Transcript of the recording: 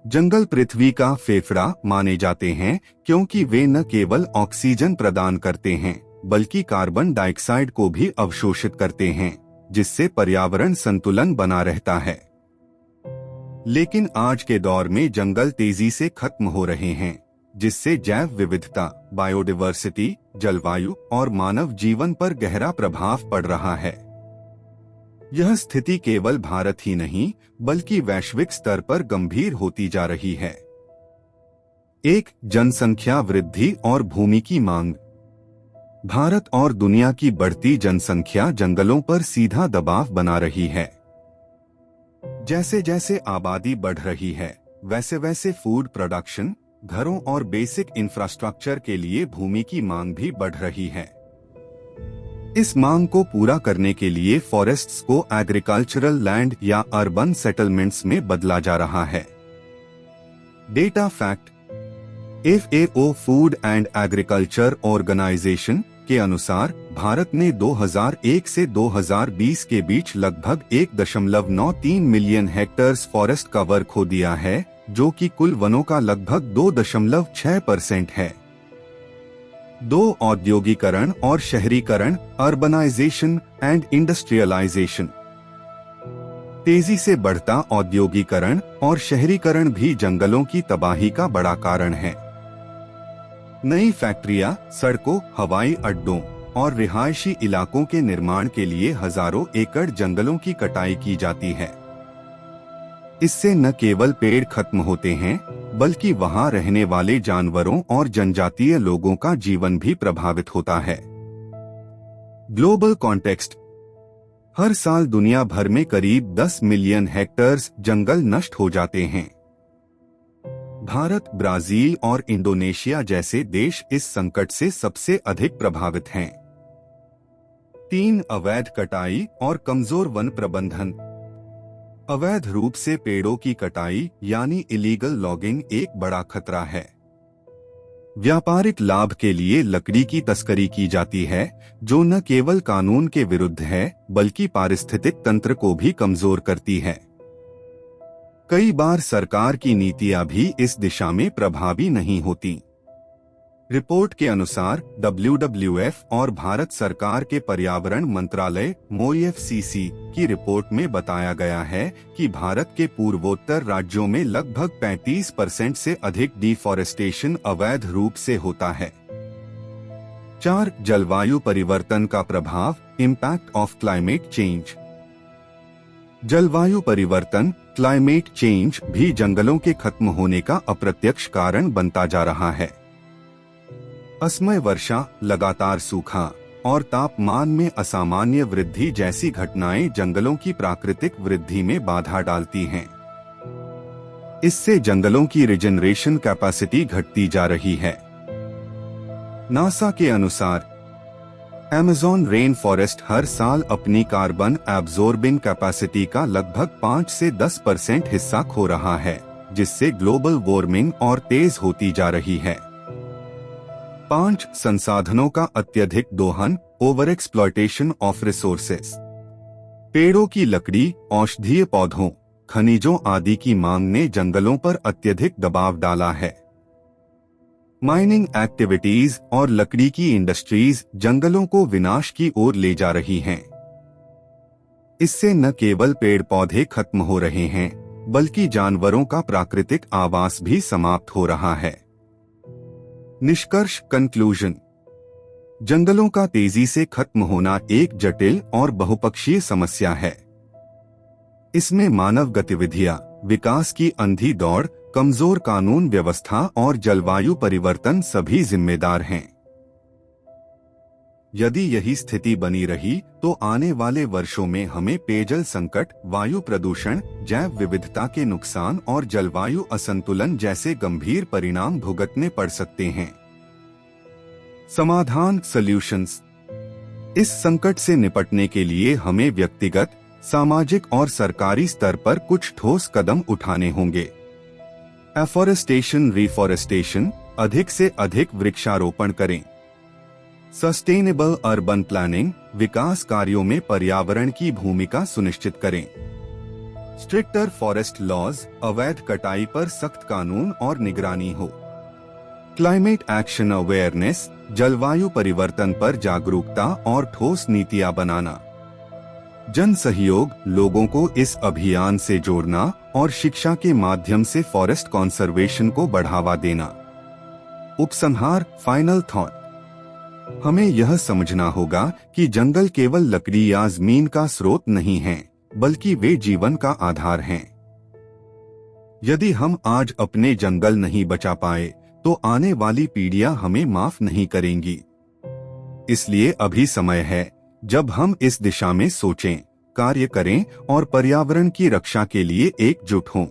जंगल पृथ्वी का फेफड़ा माने जाते हैं क्योंकि वे न केवल ऑक्सीजन प्रदान करते हैं बल्कि कार्बन डाइऑक्साइड को भी अवशोषित करते हैं, जिससे पर्यावरण संतुलन बना रहता है। लेकिन आज के दौर में जंगल तेजी से खत्म हो रहे हैं, जिससे जैव विविधता, बायोडायवर्सिटी, जलवायु और मानव जीवन पर गहरा प्रभाव पड़ रहा है। यह स्थिति केवल भारत ही नहीं बल्कि वैश्विक स्तर पर गंभीर होती जा रही है। एक, जनसंख्या वृद्धि और भूमि की मांग। भारत और दुनिया की बढ़ती जनसंख्या जंगलों पर सीधा दबाव बना रही है। जैसे जैसे आबादी बढ़ रही है, वैसे वैसे फूड प्रोडक्शन, घरों और बेसिक इंफ्रास्ट्रक्चर के लिए भूमि की मांग भी बढ़ रही है। इस मांग को पूरा करने के लिए फॉरेस्ट्स को एग्रीकल्चरल लैंड या अर्बन सेटलमेंट्स में बदला जा रहा है। Data fact: FAO Food and Agriculture Organization के अनुसार भारत ने 2001 से 2020 के बीच लगभग 1.93 मिलियन हेक्टेयर्स फॉरेस्ट कवर खो दिया है, जो कि कुल वनों का लगभग 2.6% है। 2, औद्योगिकरण और शहरीकरण, अर्बनाइजेशन एंड इंडस्ट्रियलाइजेशन। तेजी से बढ़ता औद्योगिकरण और शहरीकरण भी जंगलों की तबाही का बड़ा कारण है। नई फैक्ट्रियां, सड़कों, हवाई अड्डों और रिहायशी इलाकों के निर्माण के लिए हजारों एकड़ जंगलों की कटाई की जाती है। इससे न केवल पेड़ खत्म होते हैं बल्कि वहां रहने वाले जानवरों और जनजातीय लोगों का जीवन भी प्रभावित होता है। ग्लोबल कॉन्टेक्स्ट: हर साल दुनिया भर में करीब 10 मिलियन हेक्टेयर्स जंगल नष्ट हो जाते हैं। भारत, ब्राजील और इंडोनेशिया जैसे देश इस संकट से सबसे अधिक प्रभावित हैं। 3, अवैध कटाई और कमजोर वन प्रबंधन। अवैध रूप से पेड़ों की कटाई यानी इलीगल लॉगिंग एक बड़ा खतरा है। व्यापारिक लाभ के लिए लकड़ी की तस्करी की जाती है, जो न केवल कानून के विरुद्ध है बल्कि पारिस्थितिक तंत्र को भी कमजोर करती है। कई बार सरकार की नीतियां भी इस दिशा में प्रभावी नहीं होती। रिपोर्ट के अनुसार WWF और भारत सरकार के पर्यावरण मंत्रालय MoEFCC की रिपोर्ट में बताया गया है कि भारत के पूर्वोत्तर राज्यों में लगभग 35% से अधिक डिफॉरेस्टेशन अवैध रूप से होता है। 4, जलवायु परिवर्तन का प्रभाव, इम्पैक्ट ऑफ क्लाइमेट चेंज। जलवायु परिवर्तन, क्लाइमेट चेंज भी जंगलों के खत्म होने का अप्रत्यक्ष कारण बनता जा रहा है। असमय वर्षा, लगातार सूखा और तापमान में असामान्य वृद्धि जैसी घटनाएं जंगलों की प्राकृतिक वृद्धि में बाधा डालती हैं। इससे जंगलों की रिजनरेशन कैपेसिटी घटती जा रही है। नासा के अनुसार अमेज़न रेन फॉरेस्ट हर साल अपनी कार्बन एब्जॉर्बिंग कैपेसिटी का लगभग 5 से 10% हिस्सा खो रहा है, जिससे ग्लोबल वार्मिंग और तेज होती जा रही है। 5, संसाधनों का अत्यधिक दोहन, ओवर एक्सप्लॉयटेशन ऑफ रिसोर्सेस। पेड़ों की लकड़ी, औषधीय पौधों, खनिजों आदि की मांग ने जंगलों पर अत्यधिक दबाव डाला है। माइनिंग एक्टिविटीज और लकड़ी की इंडस्ट्रीज जंगलों को विनाश की ओर ले जा रही हैं। इससे न केवल पेड़ पौधे खत्म हो रहे हैं बल्कि जानवरों का प्राकृतिक आवास भी समाप्त हो रहा है। निष्कर्ष, कंक्लूजन: जंगलों का तेजी से खत्म होना एक जटिल और बहुपक्षीय समस्या है। इसमें मानव गतिविधियां, विकास की अंधी दौड़, कमजोर कानून व्यवस्था और जलवायु परिवर्तन सभी जिम्मेदार हैं। यदि यही स्थिति बनी रही तो आने वाले वर्षों में हमें पेयजल संकट, वायु प्रदूषण, जैव विविधता के नुकसान और जलवायु असंतुलन जैसे गंभीर परिणाम भुगतने पड़ सकते हैं। समाधान, सॉल्यूशंस: इस संकट से निपटने के लिए हमें व्यक्तिगत, सामाजिक और सरकारी स्तर पर कुछ ठोस कदम उठाने होंगे। एफॉरेस्टेशन, रिफॉरेस्टेशन, अधिक से अधिक वृक्षारोपण करें। सस्टेनेबल अर्बन प्लानिंग, विकास कार्यों में पर्यावरण की भूमिका सुनिश्चित करें। स्ट्रिक्टर फॉरेस्ट लॉज, अवैध कटाई पर सख्त कानून और निगरानी हो। क्लाइमेट एक्शन अवेयरनेस, जलवायु परिवर्तन पर जागरूकता और ठोस नीतियां बनाना। जन सहयोग, लोगों को इस अभियान से जोड़ना और शिक्षा के माध्यम से फॉरेस्ट कंजर्वेशन को बढ़ावा देना। उपसंहार, फाइनल थॉट, हमें यह समझना होगा कि जंगल केवल लकड़ी या जमीन का स्रोत नहीं है, बल्कि वे जीवन का आधार हैं। यदि हम आज अपने जंगल नहीं बचा पाए तो आने वाली पीढ़ियां हमें माफ नहीं करेंगी। इसलिए अभी समय है जब हम इस दिशा में सोचें, कार्य करें और पर्यावरण की रक्षा के लिए एकजुट हों।